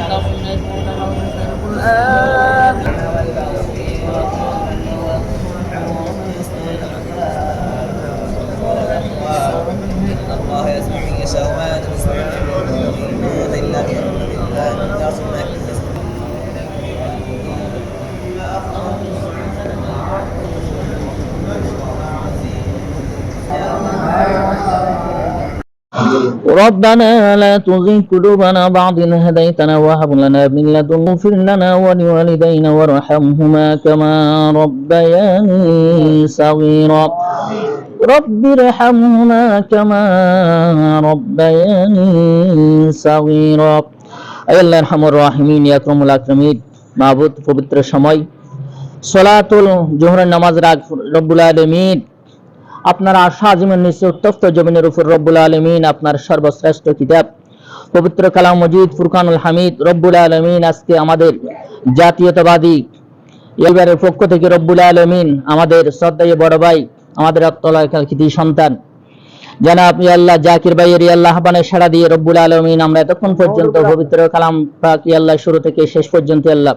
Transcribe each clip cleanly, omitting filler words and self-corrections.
الله يسمع من يشاء وما تنزل إلا بأمر الله أن تعصم ربنا لا تزغ قلوبنا بعد إذ هديتنا وهب لنا من لدنك اغفر لنا ولوالدينا وارحمهما كما ربياني صغيرا رب ارحمهما كما ربياني صغيرا আয় আল্লাহ আরহামুর রাহিমিন ইয়া আকরামুল আকরামিন মাবুদ পবিত্র সময় সালাতুল জোহরের নামাজ রাখ রব্বুল আলামিন আপনার আশা জীবন নিচে উত্তপ্ত জমিনের উপর রব্বুল আলামিন আপনার সর্বশ্রেষ্ঠ কিতাব পবিত্র কালাম মজিদ ফুরকানুল হামিদ রব্বুল আলামিন আজকে আমাদের জাতীয়তাবাদী এলবারের পক্ষ থেকে রব্বুল আলামিন আমাদের শ্রদ্ধেয় বড় ভাই আমাদের আত্মলাকার কৃতি সন্তান জনাব ইয়া আল্লাহ জাকির ভাইয়ের ইয়া আল্লাহ আহ্বানে সাড়া দিয়ে রব্বুল আলামিন আমরা এতক্ষণ পর্যন্ত পবিত্র কালাম পাক ইয়া আল্লাহ শুরু থেকে শেষ পর্যন্ত আল্লাহ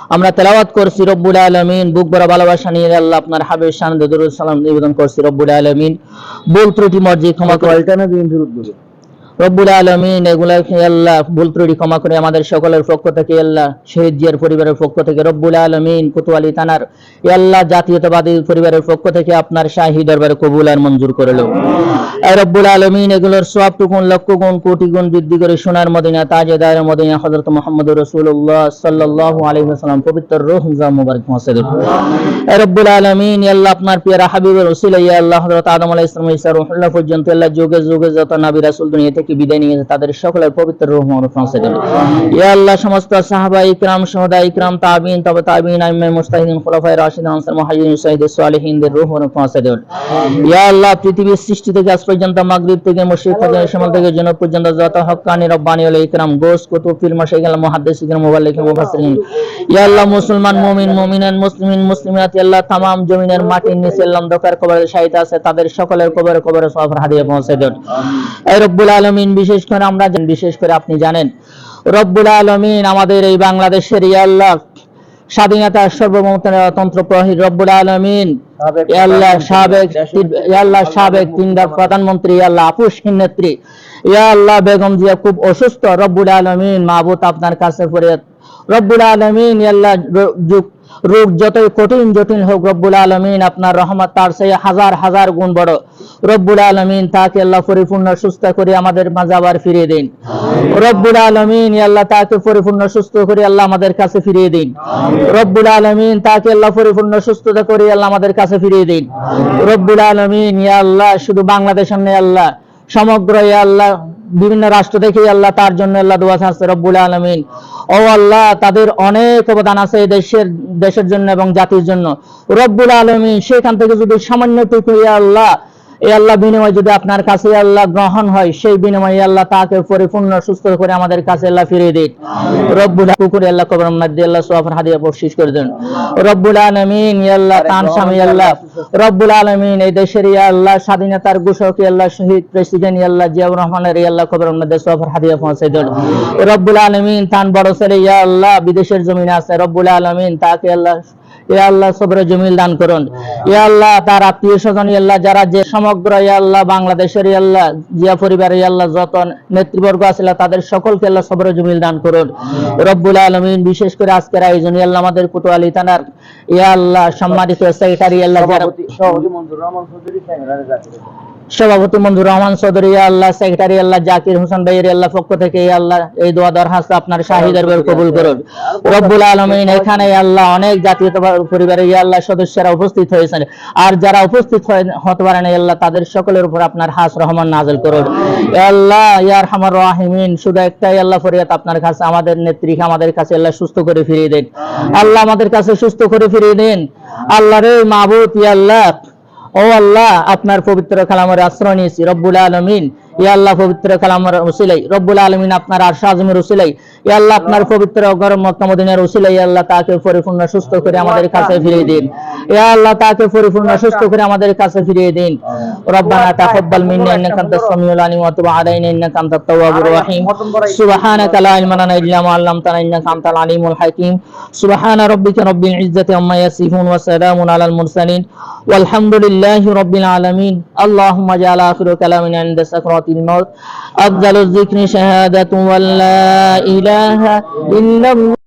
আমরা তেলাওয়াত করছি রব্বুল আলামিন বুক ভরা ভালোবাসা নিয়ে আল্লাহ আপনার হাবিবের শানে দরুদ সালাম নিবেদন করছি রব্বুল আলামিন ভুল ত্রুটি মর্জি ক্ষমা করে রব্বুল আলামিন এগুলাকে আল্লাহ ভুল ত্রুটি ক্ষমা করে আমাদের সকলের পক্ষ থেকে আল্লাহ শহীদ জিয়ার পরিবারের পক্ষ থেকে রব্বুল আলামিন কোতোয়ালি থানার আল্লাহ জাতীয়তাবাদী পরিবারের পক্ষ থেকে আপনার শাহী দরবারে কবুল আর মঞ্জুর করে লো রব্বুল আলামিন এগুলোর সওয়াবটুকুন লক্ষ গুণ কোটি গুণ বৃদ্ধি করে সোনার মদিনা তাজেদার মদিনা হযরত মুহাম্মদুর রাসূলুল্লাহ সাল্লাল্লাহু আলাইহি ওয়াসাল্লাম পবিত্র রওজা মুবারক পৌঁছে দেন রব্বুল আলামিন আল্লাহ আপনার প্রিয় হাবিবের ওসিলা ইয়া আল্লাহ হযরত আদম আলাইহিস সালাম ঈসা রূহুল্লাহ পর্যন্ত আল্লাহ যুগে যুগে যত নবী রাসূল দুনিয়া থেকে বিদায় নিয়ে তাদের সকলের পবিত্র রূহ মুবারক পৌঁছে দেন ইয়া আল্লাহ সমস্ত সাহাবা ইকরাম শুহাদা ইকরাম তাবিঈন তবে তাবিঈন আইম্মে মুজতাহিদিন খুলাফায়ে রাশিদিন আনসার মুহাজিরিন শহীদ সালেহিনদের রূহ মুবারক পৌঁছে দেন ইয়া আল্লাহ পৃথিবীর সৃষ্টি থেকে আজ পর্যন্ত মাগরিব থেকে মশরিক থেকে শিমাল থেকে জুনুব পর্যন্ত যত হক্কানি রব্বানি ওয়া ইকরাম গোস কুতুব ফিল মাশাইখিল মুহাদ্দিসিন মুবাল্লিগিন মুফাসসিরিন ইয়া আল্লাহ মুসলমান মুমিন মুমিনান মুসলিমিন মুসলিমাত ইয়া আল্লাহ तमाम জমিনের মাটির নিচে অন্ধকার কবরে শায়িত আছে তাদের সকলের কবরে কবরে সওয়াব হাদিয়া পৌঁছে দেন ay রব্বুল আলামিন বিশেষ করে আমরা বিশেষ করে আপনি জানেন রব্বুল আলামিন আমাদের এই বাংলাদেশের ইয়া আল্লাহ স্বাধীনতার সর্বভৌমতন্ত্র প্রহরী রব্বুল আলামিন ইয়া আল্লাহ সাবেক তিনবার প্রধানমন্ত্রী ইয়া আল্লাহ আপুসহীন নেত্রী ইয়া আল্লাহ বেগম জিয়া খুব অসুস্থ রব্বুল আলামিন মাবুদ আপনার কাছে ফরিয়াদ রব্বুল আলামিন ইয়া আল্লাহ রোগ যতই কঠিন জটিল হোক রব্বুল আলামিন আপনার রহমত তার চেয়ে হাজার হাজার গুণ বড় রব্বুল আলামিন তাকে আল্লাহ পরিপূর্ণ সুস্থ করে আমাদের মাঝে আবার ফিরিয়ে দিন রব্বুল আলামিন ইয়া আল্লাহ তাকে পরিপূর্ণ সুস্থ করে আল্লাহ আমাদের কাছে ফিরিয়ে দিন রব্বুল আলামিন তাকে আল্লাহ পরিপূর্ণ সুস্থতা করে আল্লাহ আমাদের কাছে ফিরিয়ে দিন রব্বুল আলামিন ইয়া আল্লাহ শুধু বাংলাদেশের নয় আল্লাহ সমগ্র ইয়া আল্লাহ বিভিন্ন রাষ্ট্র থেকে আল্লাহ তার জন্য আল্লাহ দোয়া চাচ্ছে রব্বুল আলামিন ও আল্লাহ তাদের অনেক অবদান আছে দেশের জন্য এবং জাতির জন্য রব্বুল আলামিন সেখান থেকে যদি সামান্যটুকু ইয়া আল্লাহ এই আল্লাহ বিনিময় যদি আপনার কাছে আল্লাহ গ্রহণ হয় সেই বিনিময়ে আল্লাহ তাকে পরিপূর্ণ সুস্থ করে আমাদের কাছে আল্লাহ ফিরিয়ে দিন রব্বুল পুকুরে আল্লাহ কবর মধ্যে আল্লাহ সওয়াব হাদিয়া বখশিশ করে দেন রব্বুল আলামিন ইয়া আল্লাহ তান স্বামী আল্লাহ রব্বুল আলামিন এই দেশের ইয়া আল্লাহ স্বাধীনতার ঘোষক ইয়া আল্লাহ শহীদ প্রেসিডেন্ট ইয়া আল্লাহ জিয়াউর রহমানের ইয়া আল্লাহ কবর মধ্যে সওয়াব হাদিয়া পৌঁছে দেন রব্বুল আলামিন তান বড় ছেলে ইয়া আল্লাহ বিদেশের জমিনে আছে রব্বুল আলামিন তাকে আল্লাহ ইয়া আল্লাহ সবরে জমিল দান করুন ইয়া আল্লাহ তার আত্মীয় স্বজন ইয়া আল্লাহ যারা যে সমগ্র ইয়া আল্লাহ বাংলাদেশের ইয়া আল্লাহ জিয়া পরিবারের ইয়া আল্লাহ যত নেতৃবর্গ আছে তাদের সকলকে আল্লাহ সবরে জমিল দান করুন রব্বুল আলামিন বিশেষ করে আজকের আয়োজন ইয়া আল্লাহ আমাদের কোতোয়ালি থানার ইয়া আল্লাহ সম্মানিত সেক্রেটারি আল্লাহ সভাপতি মঞ্জুর রহমান চৌধুরী ইয়া আল্লাহ সেক্রেটারি আল্লাহ জাকির হোসেন ভাইয়ের আল্লাহ পক্ষ থেকে ইয়া আল্লাহ এই দোয়া দরখাস্ত আপনার শাহী দরবারে কবুল করুন রব্বুল আলামিন এখানে আল্লাহ অনেক জাতীয়তাবাদী পরিবারের ইয়া আল্লাহ সদস্যরা উপস্থিত হয়েছেন আর যারা উপস্থিত হতে পারেন ইয়া আল্লাহ তাদের সকলের উপর আপনার খাস রহমান নাযিল করুন ইয়া আল্লাহ ইয়া আরহামার রাহিমিন শুধু একটাই আল্লাহ ফরিয়াদ আপনার কাছে আমাদের নেত্রীকে আমাদের কাছে আল্লাহ সুস্থ করে ফিরিয়ে দেন আল্লাহ আমাদের কাছে সুস্থ করে ফিরিয়ে দেন আল্লাহ রে মাবুদ ইয়া আল্লাহ ও আল্লাহ আপনার পবিত্র কালামের আশ্রয় নিয়েছি রব্বুল আলামিন ইয়া আল্লাহ পবিত্র কালামের উসিলাই রব্বুল আলামিন আপনার আরশ আযমের উসিলাই ইয়া আল্লাহ আপনার পবিত্র ঘর মক্কা মদিনার উসিলাই ইয়া আল্লাহ তাকে পরিপূর্ণ সুস্থ করে আমাদের কাছে ফিরিয়ে দিন ইয়া আল্লাহ তাকে পরিপূর্ণ সুস্থ করে আমাদের কাছে ফিরিয়ে দিন রব্বানা তাকাব্বাল মিন্না ইন্নাকা আনতাস সামিউল আলিম ওয়া তুব আলাইনা ইন্নাকা আনতাত তাওয়াবুর রহিম সুবহানাকা লা ইলমা লানা ইল্লা মা আল্লামতানা ইন্নাকা আনতাল আলিমুল হাকিম সুবহানা রাব্বিকা রাব্বিল ইজ্জাতি আম্মা ইয়াসিফুন ওয়া সালামুন আলাল মুরসালিন ওয়ালহামদুলিল্লাহি রাব্বিল আলামিন আল্লাহুম্মা জাআল আখিরু কালামিনা ইনদা সাকরাতিল মাউত আফজালুয যিকরি শাহাদাতু ওয়া লা ইলাহা ইল্লাল্লাহ